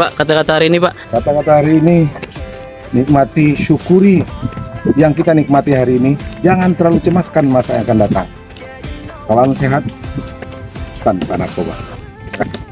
Pak, kata-kata hari ini Pak. Kata-kata hari ini, nikmati, syukuri yang kita nikmati hari ini. Jangan terlalu cemaskan masa yang akan datang. Salam sehat tanpa narkoba. Terima kasih.